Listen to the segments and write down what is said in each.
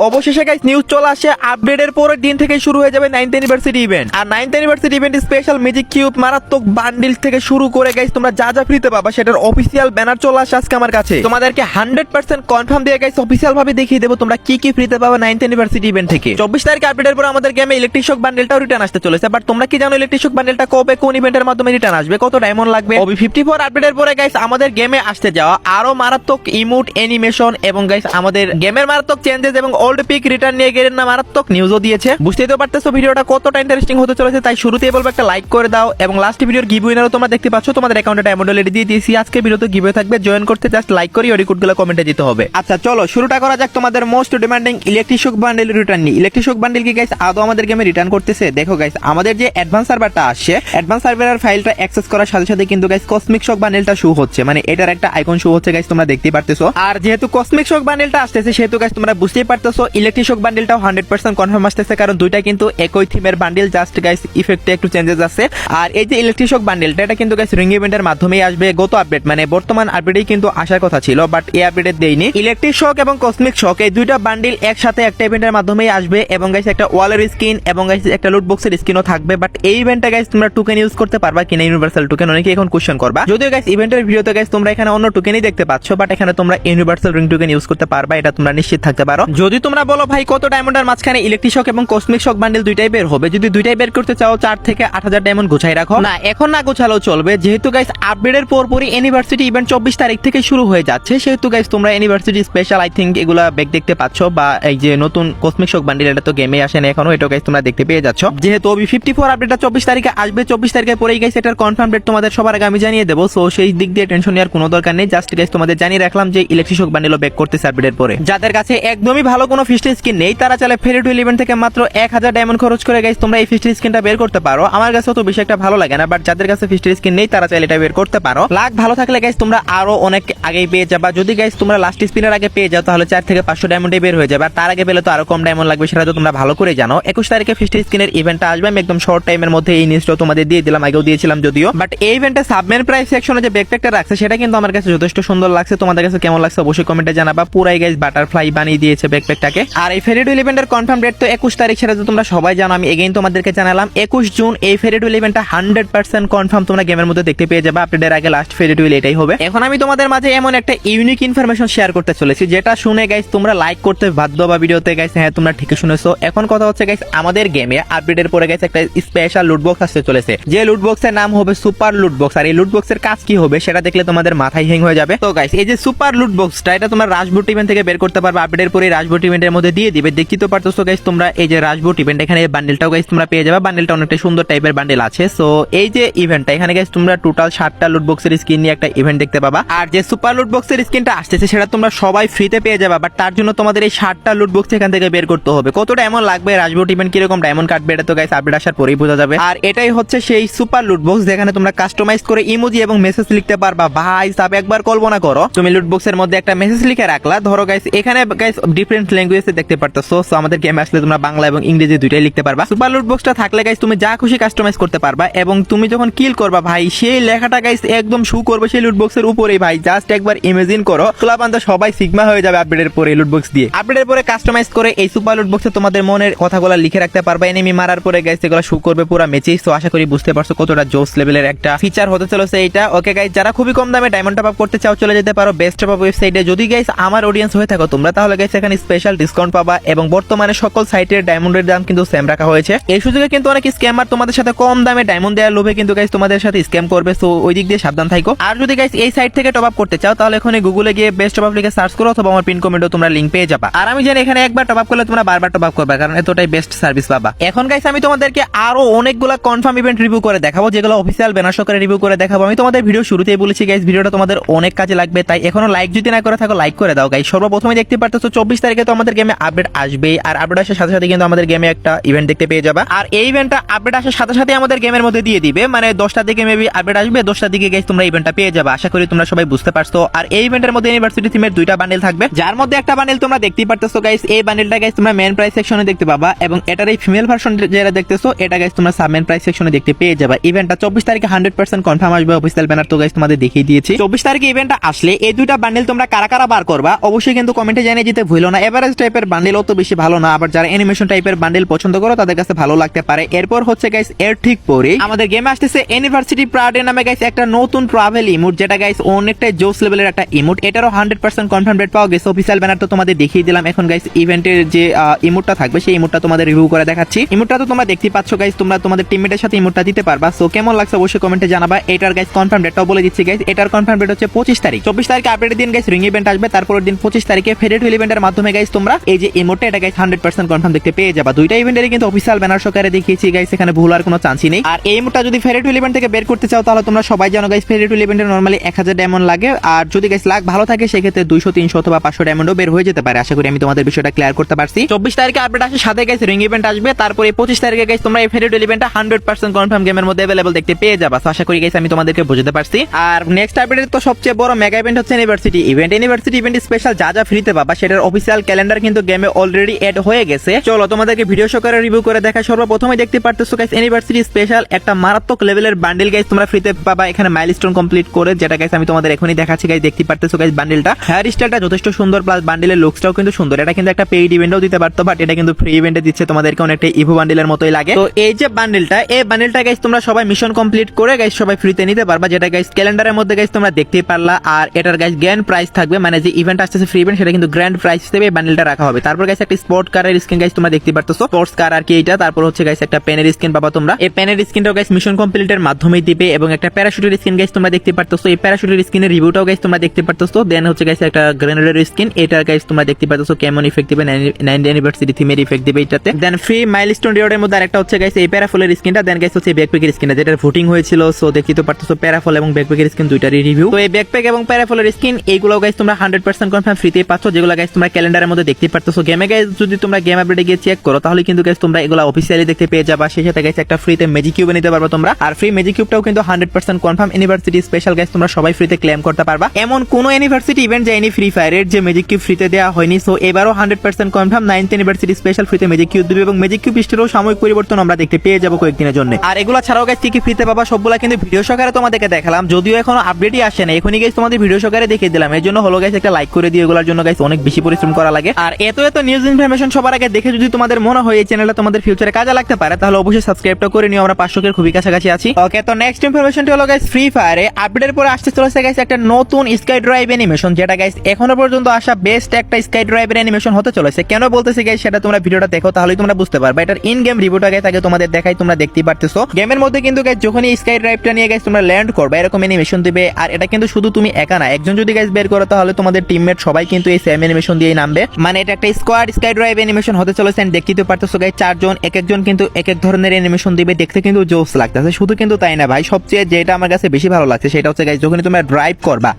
অবশেষে guys news চলে আসে, আপডেটের পরের দিন থেকে শুরু হয়ে যাবে 9th অ্যানিভার্সারি ইভেন্ট। আর 9th anniversary event special magic cube মারাত্মক বান্ডিল থেকে শুরু করে গাইস তোমরা যা যা ফ্রিতে পাবা সেটার অফিসিয়াল ব্যানার চলে আসে আজকে আমার কাছে। তোমাদেরকে 100% কনফার্ম দিয়ে গাইস অফিসিয়াল ভাবে দেখিয়ে দেবো তোমরা কি কি ফ্রিতে পাবা 9th অ্যানিভার্সারি ইভেন্ট থেকে। 24 তারিখে আপডেটের পর আমাদের গেমে ইলেকট্রিক শক বান্ডেলটাও রিটার্ন আসতে চলেছে। বাট তোমরা কি জানো ইলেকট্রিক শক বান্ডেলটা কবে কোন ইভেন্টের মাধ্যমে রিটার্ন আসবে, কত ডায়মন্ড লাগবে? ওবি 54 আপডেটের পরে গাইস আমাদের গেমে আসতে যাওয়া আরো মারাত্মক ইমোট অ্যানিমেশন এবং গাইস আমাদের গেমের মারাত্মক চেঞ্জেস এবং ওল্ড পিক রিটার্ন নিয়ে গেলেন না মারাত্মক নিউজও দিয়েছে। বুঝতেই তো পারতেছো ভিডিওটা কতটা ইন্টারেস্টিং হতে চলেছে, তাই শুরুতেই বলবো একটা লাইক করে দাও এবং লাস্ট ভিডিওর গিভ উইনারও তোমরা দেখতে পাচ্ছ, তোমাদের অ্যাকাউন্টে ডায়মন্ড অলরেডি দিয়ে দিয়েছি। আজকে ভিডিওতে গিভওয়ে থাকবে, জয়েন করতে জাস্ট লাইক করে ওই কোডগুলো কমেন্টে দিতে হবে। আচ্ছা চলো শুরুটা করা যাক তোমাদের most demanding electric shock bundle return নিয়ে। ইলেকট্রিক শক বান্ডেল কি গাইস আদৌ আমাদের গেমে রিটার্ন করতেছে? দেখো গাইস আমাদের যে অ্যাডভান্স সার্ভারটা আসছে, অ্যাডভান্স সার্ভারের ফাইলটা অ্যাক্সেস করার সাথে সাথে কিন্তু গাইস কসমিক শক বান্ডেলটা শো হচ্ছে, মানে এটার একটা আইকন শো হচ্ছে গাইস, তোমরা দেখতেই পারতেছো। আর যেহেতু কসমিক শক বান্ডেলটা আসতেছে সেহেতু গাইস তোমরা বুঝতেই পারতেছো ইলেকট্রিক শক বান্ডেলটাও 100% কনফার্ম আসতেছে, কারণ দুইটা কিন্তু একই থিমের বান্ডেল, জাস্ট গাইস ইফেক্টে একটু চেঞ্জেস আছে। আর এই যে ইলেকট্রিক শক বান্ডেলটা এটা কিন্তু গাইস রিং ইভেন্টের মাধ্যমেই আসবে। গত আপডেট মানে বর্তমান আপডেটেই কিন্তু আসার কথা ছিল, বাট এই আপডেটে দেয়নি। ইলেকট্রিক শক এবং কসমিক শক এই দুইটা বান্ডেল একসাথে একটা ইভেন্টের মাধ্যমেই আসবে এবং গাইস একটা ওয়ালের স্কিন এবং গাইস একটা লুট বক্সের স্কিনও থাকবে। বাট এই ইভেন্টে গাইস তোমরা টোকেন ইউজ করতে পারবা কিনা, ইউনিভার্সাল টোকেন, অনেকে এখন কোশ্চেন করবা। যদিও গাইস ইভেন্টের ভিডিওতে গাইস তোমরা এখানে অন্য টোকেনই দেখতে পাচ্ছ, বাট এখানে তোমরা ইউনিভার্সাল রিং টোকেন ইউজ করতে পারবা, এটা তোমরা নিশ্চিত থাকতে পারো। যদি তোমরা বলো ভাই কত ডায়মন্ডের মাঝখানে ইলেকট্রিক শক এবং কসমিক শক বান্ডেল দুইটাই বের হবে, যদি দুইটাই বের করতে চাও 4 থেকে 8000 ডায়মন্ড গোছাই রাখো। না এখন না গোছালেও চলবে, যেহেতু গাইস আপডেটের পরপরই ইউনিভার্সিটি ইভেন্ট 24 তারিখ থেকে শুরু হয়ে যাচ্ছে, সেহেতু গাইস তোমরা ইউনিভার্সিটি স্পেশাল আই থিংক এগুলা ব্যাক দেখতে পাচ্ছ, বা এই যে নতুন কসমিক শক বান্ডেল এটা তো গেমে আসে না এখনো, এটা গাইস তোমরা দেখতে পেয়ে যাচ্ছ। যেহেতু ওবি 54 আপডেটটা 24 তারিখে আসবে, 24 তারিখের পরেই গাইস এটার কনফার্ম ডেট তোমাদের সবার আগে আমি জানিয়ে দেবো। সো সেই দিক দিয়ে টেনশন নেওয়ার কোনো দরকার নেই, জাস্ট গাইস তোমাদের জানিয়ে রাখলাম যে ইলেকট্রিক শক বান্ডেলও ব্যাক করতেছে আপডেটের পরে। যাদের কাছে একদমই ভালো কোনো ফিস্টের স্কিন নেই তারা চাইলে ফেরি টু ইভেন্ট থেকে মাত্র 1000 ডায়মন্ড খরচ করে গাইস তোমরা এই ফিস্টের স্কিনটা বের করতে পারো। আমার কাছে তো বেশি একটা ভালো লাগে না, বাট যাদের কাছে ফিস্টের স্কিন নেই তারা চাইলে এটা বের করতে পারো। লাখ ভালো থাকলে গাইস তোমরা আরো অনেক আগেই পেয়ে যাবা। যদি গাইস তোমরা লাস্ট স্পিনের আগে পেয়ে যাও তাহলে 4 থেকে 500 ডায়মন্ডে বের হয়ে যাবে, আর তার আগে পেলে তো আরো কম ডায়মন্ড লাগবে, সেটা তো তোমরা ভালো করে জানো। 21 তারিখে ফিস্টের স্কিনের ইভেন্টটা আসবে, আমি একদম শর্ট টাইমের মধ্যে এই নিউজটা তোমাদের দিয়ে দিলাম, আগেও দিয়েছিলাম যদিও। বাট এই ইভেন্টে সাবমেন প্রাইস সেকশনে যে ব্যাকপ্যাকটা রাখছে সেটা কিন্তু আমার কাছে যথেষ্ট সুন্দর লাগছে। তোমাদের কাছে কেমন লাগছে অবশ্যই কমেন্টে জানাবা। পুরাই গাইস বাটারফ্লাই বানিয়ে দিয়েছে ব্যাকপ্যাকটাকে। আর এই ফেরি টু ইভেন্টের কনফার্ম ডেট তো 21 তারিখ, সেটা তো তোমরা সবাই জানো, আমি এগেইন তোমাদেরকে জানালাম 21 জুন এই ফেরি টু ইভেন্টটা 100% কনফার্ম তোমরা গেমের মধ্যে দেখতে পেয়ে যাবে। আপডেটের আগে লাস্ট ফেরি টু এটাই হবে। এখন আমি তোমাদের মাঝে এমন একটা ইউনিক ইনফরমেশন শেয়ার করতে চলেছি যেটা শুনে গাইস তোমরা লাইক করতে বাধ্য বা ভিডিওতে গাইস। হ্যাঁ তোমরা ঠিকই শুনেছো, এখন কথা হচ্ছে গাইস আমাদের গেমে আপডেটের পরে গাইস একটা স্পেশাল লুট বক্স আসতে চলেছে, যে লুট বক্সের নাম হবে সুপার লুট বক্স। আর এই লুট বক্সের কাজ কি হবে সেটা দেখলে তোমাদের মাথায় হ্যাং হয়ে যাবে। তো গাইস এই যে সুপার লুট বক্সটা এটা তোমরা রাজবুট ইভেন্ট থেকে বের করতে পারবে, আপডেটের পরে রাজবুট ইভেন্টের মধ্যে দিয়ে দিবে। দেখতে তো পারতেছো গাইস তোমরা এই যে রাজবুট ইভেন্ট, এখানে বান্ডেলটাও গাইস তোমরা পেয়ে যাবে। বান্ডেলটা অনেকটা সুন্দর টাইপের বান্ডেল আছে। সো এই যে ইভেন্টটা এখানে গাইস তোমরা টোটাল 7টা লুট বক্সের স্কিন নিয়ে একটা ইভেন্ট দেখতে পাবা। আর যে সুপার লুট বক্সের স্কিনটা আসতেছে সেটা তোমরা সবাই ফ্রিতে পেয়ে যাবে, বাট তার জন্য তোমাদের এই 7টা লুট বক্স এখান থেকে বের করতে হবে। কতটা এমন লাগবে, রাজবুট ইভেন্ট কিরকম ডায়মন্ড কাটবে এটা তো গাইস আপডেট আসার পরেই বোঝা যাবে। আর এটাই হচ্ছে সেই সুপার লুট বক্স যেখানে তোমরা কাস্টমাইজ করে ইমোজি এবং মেসেজ লিখতে পারবা। ভাই সাব একবার কল্পনা করো তুমি লুট বক্সের মধ্যে একটা মেসেজ লিখে রাখলা, ধরো গাইস এখানে গাইস ডিফারেন্ট ল্যাঙ্গুয়েজে দেখতে পারতেছো। সো আমাদের গেমে আসলে তোমরা বাংলা এবং ইংরেজি দুইটাই লিখতে পারবা। সুপার লুট বক্সটা থাকলে গাইস তুমি যা খুশি কাস্টমাইজ করতে পারবা এবং তুমি যখন কিল করবা ভাই সেই লেখাটা গাইস একদম শু করবে সেই লুট বক্সের উপরেই। ভাই জাস্ট একবার ইমাজিন করো ক্লাবান্দা সবাই সিগমা হয়ে যাবে আপডেটের পরে লুট বক্স দিয়ে। আপডেটের পরে কাস্টমাইজ করে এই সুপার লুট বক্সে তোমাদের মনের কথাগুলো লিখে রাখতে পারবা। এনিমি মারার পরে গাইস এগুলো শু করবে পুরো ম্যাচেই। সো আশা করি বুঝতে পারছো কতটা জোস লেভেলের একটা ফিচার হতে চলেছে এইটা। ওকে গাইস যারা খুবই কম দামে ডায়মন্ড টপ আপ করতে চাও চলে যেতে পারো বেস্ট টপ আপ ওয়েবসাইটে। যদি গাইস আমার অডিয়েন্স হয়ে থাকো তোমরা তাহলে গাইস এখানে স্পেশাল ডিসকাউন্ট পাবা এবং বর্তমানে সকল সাইটের ডায়মন্ডের দাম কিন্তু সেম রাখা হয়েছে। এই সুযোগে কিন্তু অনেক স্ক্যামার তোমাদের সাথে কম দামে ডায়মন্ড দেওয়ার লোভে কিন্তু গাইস তোমাদের সাথে স্ক্যাম করবে। সো ওই দিক দিয়ে সাবধান থাকো। আর যদি গাইস এই সাইট থেকে টপ আপ করতে চাও তাহলে এখানে গুগলে গিয়ে বেস্ট টপ আপ লিখে সার্চ করো অথবা আমার পিন কমেন্টে তোমরা লিংক পেয়ে যাবা। আর আমি জানি এখানে একবার টপ আপ করলে তোমরা বারবার টপ আপ করবে, কারণ এতটাই বেস্ট সার্ভিস পাবা। এখন গাইস আমি তোমাদেরকে আরো অনেকগুলো কনফার্ম ইভেন্ট রিভিউ করে দেখাবো, যেগুলো অফিসিয়াল ব্যানার সহকারে রিভিউ করে দেখাবো। আমি তোমাদের ভিডিও শুরুতেই বলেছি গাইস ভিডিওটা তোমাদের অনেক কাজে লাগবে, তাই এখনো লাইক যদি না করে থাকো লাইক করে দাও গাইস। সর্বপ্রথমে দেখতে পারতেছো 24 তারিখে তো আমাদের গেমে আপডেট আসবে, আর আপডেট আসার সাথে সাথে কিন্তু আমাদের গেমে একটা ইভেন্ট দেখতে পেয়ে যাবা। আর এই ইভেন্টটা আপডেট আসার সাথে সাথে আমাদের গেমের মধ্যে দিয়ে দিবে, মানে 10টার দিকে মেবি আপডেট আসবে, 10টার দিকে গাইস তোমরা ইভেন্টটা পেয়ে যাবে। আশা করি তোমরা সবাই বুঝতে পারছো। আর এই ইভেন্টের মধ্যে ইউনিভার্সিটি থিমের 2টা বান্ডেল থাকবে, যার মধ্যে একটা বান্ডেল তোমরা দেখতেই পারতেছো গাইস। এই বান্ডেলটা গাইস তোমরা মেন প্রাইস সেকশনে দেখতে পাবা এবং এটার এই ফিমেল ভার্সন যেটা দেখতেছো এটা গাইস তোমরা সাবমেন প্রাইস সেকশনে দেখতে পেয়ে যাবে। ইভেন্টটা 24 তারিখে 100% কনফার্ম আসবে, অফিসিয়াল ব্যানার তো গাইস তোমাদের দেখিয়ে দিয়েছি। 24 তারিখে ইভেন্টটা আসলে এই 2টা বান্ডেল তোমরা কারা কারা বার করবা অবশ্যই কিন্তু কমেন্টে জানিয়ে দিতে ভুলো না। এবারে সাইজ টাইপের বান্ডিল অত বেশি ভালো না, আবার যারা অ্যানিমেশন টাইপের বান্ডিল পছন্দ করো তাদের কাছে ভালো লাগতে পারে। এরপর হচ্ছে গাইস এর ঠিক পরে আমাদের গেমে আসতেছে ইউনিভার্সিটি প্রাডে নামে গাইস একটা নতুন ট্রাভেল ইমোট, যেটা গাইস অনেকটাই জোস লেভেলের একটা ইমোট। এটারও 100% কনফার্ম রেট পাওয়া গেছে। অফিসিয়াল ব্যানার তো তোমাদের দেখিয়ে দিলাম। এখন গাইস ইভেন্টের যে ইমোটটা থাকবে সেই ইমোটটা তোমাদের রিভিউ করে দেখাচ্ছি। ইমোটটা তো তোমরা দেখতে পাচ্ছ গাইস, তোমরা তোমাদের টিমমেটের সাথে ইমোটটা দিতে পারবা। সো কেমন লাগছে অবশ্যই কমেন্টে জানাবা। এটার গাইস কনফার্ম রেটটাও বলে দিচ্ছি গাইস। এটার কনফার্ম রেট হচ্ছে 25 তারিখ। 24 তারিখে আপডেটের দিন গাইস রিং ইভেন্ট আসবে, তারপরের দিন 25 তারিখে ফেডারেল ইভেন্টের মাধ্যমে গাইস তোমরা এই যে ইমোটটা এটা গাইস 100% কনফার্ম দেখতে পেয়ে যাবা। দুইটা ইভেন্টেরই কিন্তু অফিসিয়াল ব্যানার সহকারে দেখিয়েছি গাইস, এখানে ভুল আর কোনো চান্সই নেই। আর এই ইমোটটা যদি ফেডারেল ইভেন্ট থেকে বের করতে চাও তাহলে তোমরা সবাই জানো গাইস ফেডারেল ইভেন্টে নরমালি 1000 ডায়মন্ড লাগে, আর যদি গাইস লাক ভালো থাকে সেক্ষেত্রে 200 300 অথবা 500 ডায়মন্ডও বের হয়ে যেতে পারে। আশা করি আমি তোমাদের বিষয়টা ক্লিয়ার করতে পারছি। 24 তারিখে আপডেট আসে, সাথে গাইস রিং ইভেন্ট আসবে, তারপরে 25 তারিখে গাইস তোমরা এই ফেডারেল ইভেন্টটা 100% কনফার্ম গেমের মধ্যে अवेलेबल দেখতে পেয়ে যাবা। সো আশা করি গাইস আমি তোমাদেরকে বুঝাতে পারছি। আর নেক্সট আপডেটের তো সবচেয়ে বড় মেগা ইভেন্ট হচ্ছে university event. University event special যা যা ফ্রিতে পাবা সেটার অফিসিয়াল ক্যালেন্ডার কিন্তু গেমে অলরেডি এড হয়ে গেছে। চলো তোমাদেরকে ভিডিও সহকারে রিভিউ করে দেখা। সর্বপ্রথমে দেখতে পারতেছো গাইস ইউনিভার্সিটি স্পেশাল একটা মারাত্মক লেভেলের বান্ডেল গাইস তোমরা ফ্রিতে পাবা এখানে মাইলস্টোন কমপ্লিট করে, যেটা গাইস আমি তোমাদের এখনই দেখাচ্ছি গাইস। দেখতে পারতেছো গাইস বান্ডেলটা হেয়ার স্টাইলটা যথেষ্ট সুন্দর, প্লাস বান্ডেলের লুকসটাও কিন্তু সুন্দর। এটা কিন্তু একটা পেইড ইভেন্টও দিতে পারতো, বাট এটা কিন্তু ফ্রি ইভেন্টে দিচ্ছে তোমাদেরকে, অনেকটা ইভো বান্ডেলের মতোই লাগে। তো এই যে বান্ডেলটা, এই বান্ডেলটা গাইস তোমরা সবাই মিশন কমপ্লিট করে গাইস সবাই ফ্রিতে নিতে পারবা, যেটা গাইস ক্যালেন্ডারের মধ্যে গাইস তোমরা দেখতেই পারলা। আর এটার গাইস গ্র্যান্ড প্রাইস থাকবে, মানে যে ইভেন্ট আসছে ফ্রি ইভেন্ট সেটা কিন্তু গ্র্যান্ড প্রাইস হিসেবে এই বান্ডেলটা রাখা হবে। তারপর গাইস একটা স্পোর্ট কারের স্কিন গাইস তোমরা দেখতে পারতেছো, স্পোর্টস কার আর কি এটা। তারপর হচ্ছে গাইস একটা পেনের স্কিন পাবা তোমরা। এই পেনের স্কিনটাও গাইস মিশন কমপ্লিটের মাধ্যমে দিবে, এবং একটা প্যারাশুটের স্কিন গাইস তোমরা দেখতে পারতেছো। এই প্যারাশুটের স্কিনের রিভিউটাও গাইস তোমরা দেখতে পারতেছো। দেন হচ্ছে গাইস একটা গ্রেনেডের স্কিন, এটা গাইস তোমরা দেখতে পারতেছো কেমন ইফেক্ট দিবে, 9th অ্যানিভার্সারি থিমের ইফেক্ট দিবে এটাতে। দেন ফ্রি মাইলস্টোন রিওয়ার্ডের মধ্যে আরেকটা হচ্ছে গাইস এই প্যারাফলের স্কিনটা। দেন গাইস হচ্ছে ব্যাকপ্যাকের স্কিনটা, যেটার ভোটিং হয়েছিল। সো দেখতে তো পারতেছো প্যারাফল এবং ব্যাকপ্যাকের স্কিন দুইটারই রিভিউ। তো এই ব্যাকপ্যাক এবং প্যারাফলের স্কিন এইগুলো গাইস তোমরা 100% কনফার্ম ফ্রিতে পাচ্ছ, যেগুলো গাইস তোমরা ক্যালেন্ডারের মধ্যে দেখতে পারতেছো। গেমে গাইস যদি তোমরা গেম আপডেটে গিয়ে চেক করো তাহলে কিন্তু গাইস তোমরা এগুলো অফিসিয়ালি দেখতে পেয়ে যাবা। সেই সাথে গাইস একটা ফ্রিতে ম্যাজিক কিউব নিতে পারবা তোমরা। আর ফ্রি ম্যাজিক কিউবটাও কিন্তু 100% কনফার্ম ইউনিভার্সিটি স্পেশাল গাইস তোমরা সবাই ফ্রিতে ক্লেম করতে পারবা। এমন কোন ইউনিভার্সিটি ইভেন্ট যায়নি ফ্রি ফায়ারের যে ম্যাজিক কিউব ফ্রিতে দেওয়া হয়নি। সো এবারও 100% কনফার্ম 9th অ্যানিভার্সারি স্পেশাল ফ্রিতে ম্যাজিক কিউব দিবে, এবং ম্যাজিক কিউব স্টোরেও সাময়িক পরিবর্তন আমরা দেখতে পেয়ে যাবো কয়েকদিনের জন্য। আর এগুলো ছাড়াও গাইস কি ফ্রিতে পাবা সবগুলা কিন্তু ভিডিও সহকারে তোমাদেরকে দেখালাম, যদিও এখনো আপডেটই আসে না। এখনই গাইস তোমাদের ভিডিও সহকারে দেখিয়ে দিলাম। এর জন্য হলো গাইস একটা লাইক করে দিও, এগুলোর জন্য গাইস অনেক বেশি পরিশ্রম করা লাগে। আর এত নিউজ ইনফরমেশন সবার আগে দেখে যদি তোমাদের মনে হয় এই চ্যানেলটা তোমাদের ফিউচারে কাজে লাগতে পারে তাহলে অবশ্যই সাবস্ক্রাইবটা করে নিও। আমরা 500 এর খুবই কাছাকাছি আছি। ওকে, তো নেক্সট ইনফরমেশনটি হলো গাইস ফ্রি ফায়ারে আপডেটের পরে আসতে চলেছে গাইস একটা নতুন স্কাই ড্রাইভ অ্যানিমেশন, যেটা গাইস এখনো পর্যন্ত আসা বেস্ট একটা স্কাই ড্রাইভের অ্যানিমেশন হতে চলেছে। কেন বলতেছি গাইস সেটা তোমরা ভিডিওটা দেখো তাহলেই তোমরা বুঝতে পারবে। এটার ইন গেম রিভিউটা গাইস আগে তোমাদের দেখাই, তোমরা দেখতেই পারতেছো। গেমের মধ্যে কিন্তু গাইস যখনই স্কাই ড্রাইভটা নিয়ে গাইস তোমরা ল্যান্ড করবে এরকম অ্যানিমেশন দিবে। আর এটা কিন্তু শুধু তুমি একা না, একজন যদি গাইস বের করো তাহলে তোমাদের টিমমেট সবাই কিন্তু এই সেম অ্যানিমেশন দিয়েই নামবে। মানে এটা একটা স্কোয়াড স্কাই ড্রাইভ অ্যানিমেশন হতে চলেছে। দেখতেই পারতেছো গাইস চারজন এক একজন কিন্তু এক এক ধরনের অ্যানিমেশন দিবে, দেখতে কিন্তু জোস লাগতেছে। শুধু কিন্তু তাই না ভাই, সবচেয়ে যেটা আমার কাছে বেশি ভালো লাগছে সেটা হচ্ছে গাইস যখনই তোমরা ড্রাইভ করবা,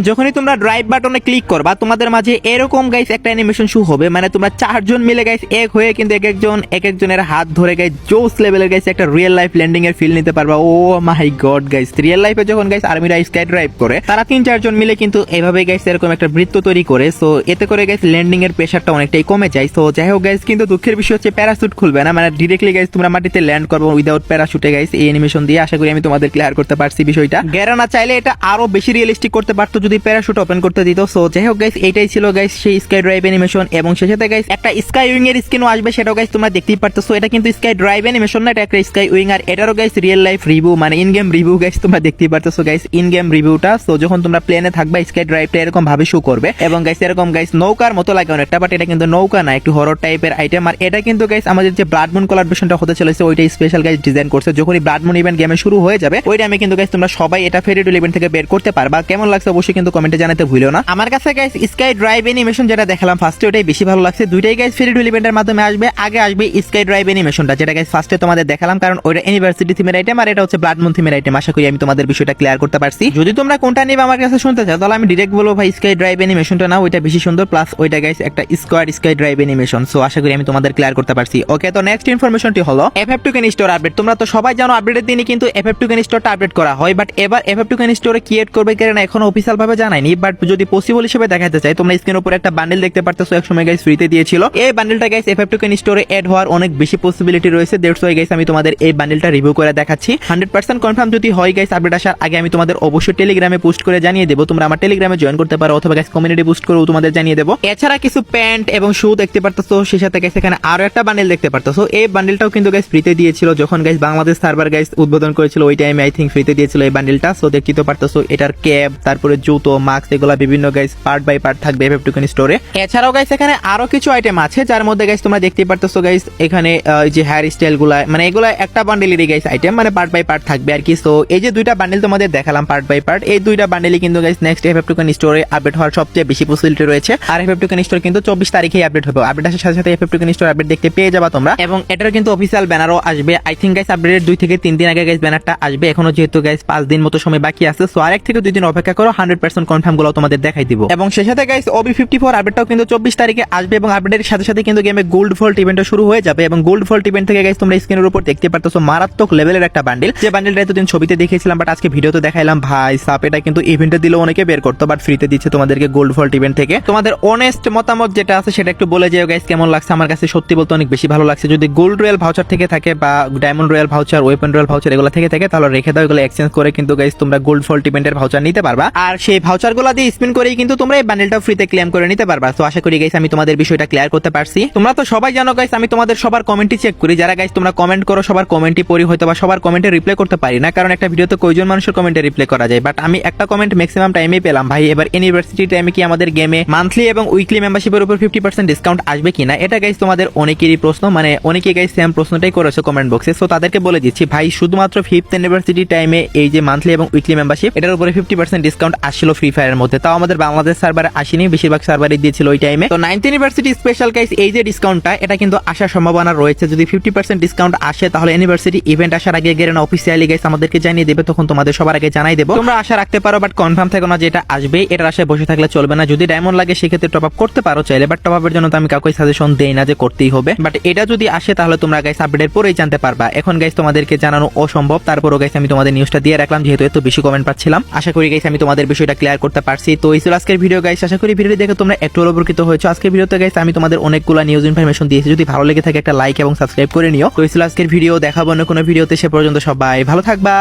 যখনই তোমরা ড্রাইভ বাটনে ক্লিক করবা তোমাদের মাঝে এরকম গাইস একটা অ্যানিমেশন শো হবে। মানে তোমরা চারজন মিলে গাইস এক হয়ে কিন্তু এক একজনের হাত ধরে গাইস জোস লেভেলের গাইস একটা রিয়েল লাইফ ল্যান্ডিং এর ফিল নিতে পারবা। ও মাই গড গাইস, রিয়েল লাইফে যখন গাইস আর্মিরা স্কাই ড্রাইভ করে তারা 3-4 জন মিলে কিন্তু এভাবে গাইস এরকম একটা বৃত্ত তৈরি করে। সো এতে করে গাইস ল্যান্ডিং এর প্রেসারটা অনেকটাই কমে যায়। সো যাই হোক গাইস, কিন্তু দুঃখের বিষয় হচ্ছে প্যারাশুট খুলবে না, মানে ডিরেক্টলি গাইস তোমরা মাটিতে ল্যান্ড করবে উইদাউট প্যারাশুটে গাইস এই অ্যানিমেশন দিয়ে। আশা করি আমি তোমাদের ক্লিয়ার করতে পারছি বিষয়টা। গেরানা চাইলে এটা আরো বেশি রিয়েলিস্টিক করতে পারতো যদি প্যারাশুট ওপেন করতে দিত। সো যাই হোক গাইস, এইটাই ছিল গাইস সেই স্কাই ড্রাইভ অ্যানিমেশন, এবং সেই সাথে গাইস একটা স্কাই উইং এর স্কিনও আসবে, সেটাও গাইস তোমরা দেখতেই পারতেছো। এটা কিন্তু স্কাই ড্রাইভ অ্যানিমেশন না, এটা একটা স্কাই উইং। আর এটারও গাইস রিয়েল লাইফ রিভিউ, মানে ইন গেম রিভিউ গাইস তোমরা দেখতেই পারতেছো গাইস ইন গেম রিভিউটা। সো যখন তোমরা প্লেনে থাকবা স্কাই ড্রাইভটা এরকম ভাবে শো করবে, এবং গাইস এরকম গাইস নৌকার মতো লাগে অনেকটা, বাট এটা কিন্তু নৌকা না, একটু হরর টাইপের আইটেম। আর এটা কিন্তু গাইস আমাদের যে ব্লাড মুন কোলাবরেশনটা হতে চলেছে ওইটাই স্পেশাল গাইস ডিজাইন করছে। যখনই ব্লাড মুন ইভেন্ট গেমে শুরু হয়ে যাবে ওই টাইমে কিন্তু গাইস তোমরা সবাই এটা ফেডারেল ইভেন্ট থেকে বের করতে পারবা। কেমন লাগছে অবশ্যই কিন্তু কমেন্টে জানাতে ভুলিও না। আমার কাছে গাইস স্কাই ড্রাইভ অ্যানিমেশন যেটা দেখালাম ফার্স্টে ওটাই বেশি ভালো লাগছে। দুইটাই গাইস ফেডারেল ইভেন্টের মাধ্যমে আসবে। আগে আসবে স্কাই ড্রাইভ অ্যানিমেশনটা, যেটা গাইস ফার্স্টে তোমাদের দেখালাম, কারণ ওইটা ইউনিভার্সিটি থিমের আইটেম আর এটা হচ্ছে ব্লাড মুন থিমের আইটেম। আশা করি আমি তোমাদের বিষয়টা ক্লিয়ার করতে পারছি। যদি তোমরা কোনটা নিবে আমার কাছে শুনতে চাও তাহলে আমি ডিরেক্ট বলবো ভাই স্কাই ড্রাইভ অ্যানিমেশনটা না, ওইটা বেশি সুন্দর, প্লাস ওইটা গাইস একটা squad sky drive animation. So আশা করি আমি তোমাদের ক্লিয়ার করতে পারছি। ওকে, তো নেক্সট ইনফরমেশনটি হলো FF2 কেন স্টোর আপডেট। তোমরা তো সবাই জানো আপডেটের দিনই কিন্তু FF2 কেন স্টোরটা আপডেট করা হয়, বাট এবার FF2 কেন স্টোরে ক্রিয়েট করবে কিনা এখনো অফিশিয়াল ভাবে জানায়নি। বাট যদি পসিবল হিসেবে দেখাতে চাই, তোমরা স্ক্রিনের উপরে একটা বান্ডেল দেখতে পারতেছো, এক সময় গাইস ফ্রিতে দিয়েছিল। এই বান্ডেলটা গাইস FF2 কেন স্টোরে এড হওয়ার অনেক বেশি পসিবিলিটি রয়েছে। দ্যাটস ওয়াই গাইস আমি তোমাদের এই বান্ডেলটা রিভিউ করে দেখাচ্ছি। 100% কনফার্ম যদি হয় গাইস আপডেট আসার আগে আমি তোমাদের অবশ্যই টেলিগ্রামে পোস্ট করে জানিয়ে দেবো। তোমরা আমার টেলিগ্রামে জয়েন করতে পারো, অথবা গাইস কমিউনিটি পোস্ট করেও তোমাদের জানিয়ে দেবো। এছাড়া কিছু কিছু প্যান্ট এবং শু দেখতে পারতেছো, সেই সাথে গাইস এখানে আরো একটা বান্ডেল দেখতে পারতেছো। এই বান্ডেলটাও কিন্তু গাইস ফ্রিতে দিয়েছিল যখন গাইস বাংলাদেশ সার্ভার গাইস উদ্বোধন করেছিল, ওই টাইমে আই থিঙ্ক ফ্রিতে দিয়েছিল এই বান্ডেলটা। সো দেখতে তো পারতেছো এটার ক্যাপ, তারপরে জুতো, মাস্ক, এগুলা বিভিন্ন গাইস পার্ট বাই পার্ট থাকবে FF স্টোরে। এছাড়াও গাইস এখানে আরো কিছু আইটেম আছে যার মধ্যে গাইস তোমরা দেখতে পারতেছো গাইস এখানে যে হেয়ার স্টাইল গুলা, মানে এগুলা একটা বান্ডেলেরই গাইস আইটেম, মানে পার্ট বাই পার্ট থাকবে আর কি। সো এই যে দুইটা বান্ডেল তোমাদের দেখালাম পার্ট বাই পার্ট, এই দুইটা বান্ডেলই কিন্তু গাইস নেক্সট FF স্টোরে আপডেট হওয়ার সবচেয়ে বেশি পসিবিলিটি রয়েছে। আর FF স্টোর কিন্তু 24 তারিখেই আপডেট হবে। আপডেট আসার সাথে সাথে FF স্টোর আপডেট দেখতে পেয়ে যাবা তোমরা, এবং এটার কিন্তু অফিসিয়াল ব্যানারও আসবে। আই থিঙ্ক গাইস আপডেটের 2 থেকে 3 দিন আগে গাইস ব্যানারটা আসবে। এখনো যেহেতু গাইস 5 দিন মতো সময় বাকি আছে, সো আরেক থেকে 2 দিন অপেক্ষা করো, 100% কনফার্ম গুলো তোমাদের দেখাই দিব। এবং সেই সাথে গাইস OB54 আপডেটটাও কিন্তু 24 তারিখে আসবে, এবং আপডেটের সাথে সাথে কিন্তু গেমে গোল্ড ভল্ট ইভেন্টও শুরু হয়ে যাবে। এবং গোল্ড ভল্ট ইভেন্ট থেকে গাইস তোমরা স্ক্রিনের উপর দেখতে পারতেছো মারাত্মক লেভেলের একটা বান্ডেল, যে বান্ডেলটা এতদিন ছবিতে দেখিয়েছিলাম বাট আজকে ভিডিওতে দেখাইলাম। ভাই সাপ, এটা কিন্তু ইভেন্টে দিলে অনেকে বের করতো, বাট ফ্রিতে দিচ্ছে তোমাদেরকে গোল্ড ভল্ট ইভেন্ট থেকে। তোমাদের অনেস্ট মতামত যেটা আছে সেটা একটু বলে যাও গাইস, কেমন লাগছে? আমার কাছে সত্যি বলতে অনেক বেশি ভালো লাগছে। যদি গোল্ড রয়্যাল ভাউচার থেকে থাকে বা diamond royal voucher, weapon royal voucher এগুলো থেকে থাকে, তাহলে রেখে দাও, এগুলো এক্সচেঞ্জ করে কিন্তু গাইস তোমরা গোল্ড ভল্ট ইভেন্টের ভাউচার নিতে পারবা। আর সেই ভাউচার গুলো দিয়ে স্পিন করেই কিন্তু তোমরা এই বান্ডেলটা ফ্রিতে ক্লেম করে নিতে পারবা। তো আশা করি গাইস আমি তোমাদের বিষয়টা ক্লিয়ার করতে পারছি। তোমরা তো সবাই জানো গাইস আমি তোমাদের সবার কমেন্টই চেক করি। যারা গাইস তোমরা কমেন্ট করো সবার কমেন্টই পড়ি, হয়তো বা সবার কমেন্টে রিপ্লাই করতে পারি না, কারণ একটা ভিডিওতে কয়জন মানুষের কমেন্টে রিপ্লাই করা যায়। বাট আমি একটা কমেন্ট ম্যাক্সিমাম টাইমেই পেলাম, ভাই এবার ইউনিভার্সিটি টাইমে কি আমাদের গেমে মান্থলি এবং উইকলি মেম্বারশিপের উপর 50% ডিসকাউন্ট আসবে কিনা? এটা গাইস তোমাদের অনেকেরই প্রশ্ন, মানে অনেকেই গাইস সেম প্রশ্নটাই করেছে কমেন্ট বক্সে। সো তাদেরকে বলে দিচ্ছি ভাই, শুধুমাত্র 5th ইউনিভার্সিটি টাইমে এই যে মান্থলি এবং উইকলি মেম্বারশিপ, এটার উপরে 50% ডিসকাউন্ট আসছিল ফ্রি ফায়ারের মধ্যে। তাও আমাদের বাংলাদেশ সার্ভারে আসেনি, বেশিরভাগ সার্ভারই দিয়েছিল ওই টাইমে। তো 9th ইউনিভার্সিটি স্পেশাল গাইস এই যে ডিসকাউন্টটা, এটা কিন্তু আসার সম্ভাবনা রয়েছে। যদি 50% ডিসকাউন্ট আসে তাহলে ইউনিভার্সিটি ইভেন্ট আসার আগে গেরেনা অফিসিয়ালি গাইস আমাদেরকে জানিয়ে দেবে, তখন তোমাদের সবার আগে জানাই দেবো। তোমরা আশা রাখতে পারো, বাট কনফার্ম থেকো না যে এটা আসবে। এটার আশায় বসে থাকলে চলবে না। যদি ডায়মন্ড লাগে সেক্ষেত্রে টপ আপ করতে পারো চাইলে, বাট টপ আপের জন্য তো আমি কাউকে সাজেশন দেই না যে করতেই হবে। বাট এটা যদি আসে তাহলে তোমরা গাইস আপডেটের পরেই জানতে পারবা। এখন গাইস তোমাদেরকে জানানো অসম্ভব, তারপরও গাইস আমি তোমাদের নিউজটা দিয়ে রাখলাম যেহেতু এত বেশি কমেন্ট পাচ্ছিলাম। আশা করি গাইস আমি তোমাদের বিষয়টা ক্লিয়ার করতে পারছি। তো এই ছিল আজকের ভিডিও গাইস। আশা করি ভিডিওটি দেখে তোমরা একটু উপকৃত হয়েছো। আজকের ভিডিওতে গাইস আমি তোমাদের অনেকগুলো নিউজ ইনফরমেশন দিয়েছি। যদি ভালো লেগে থাকে একটা লাইক এবং সাবস্ক্রাইব করে নিও। তো এই ছিল আজকের ভিডিও, দেখাবো অন্য কোনো ভিডিওতে। সে পর্যন্ত সবাই ভালো থাকবা।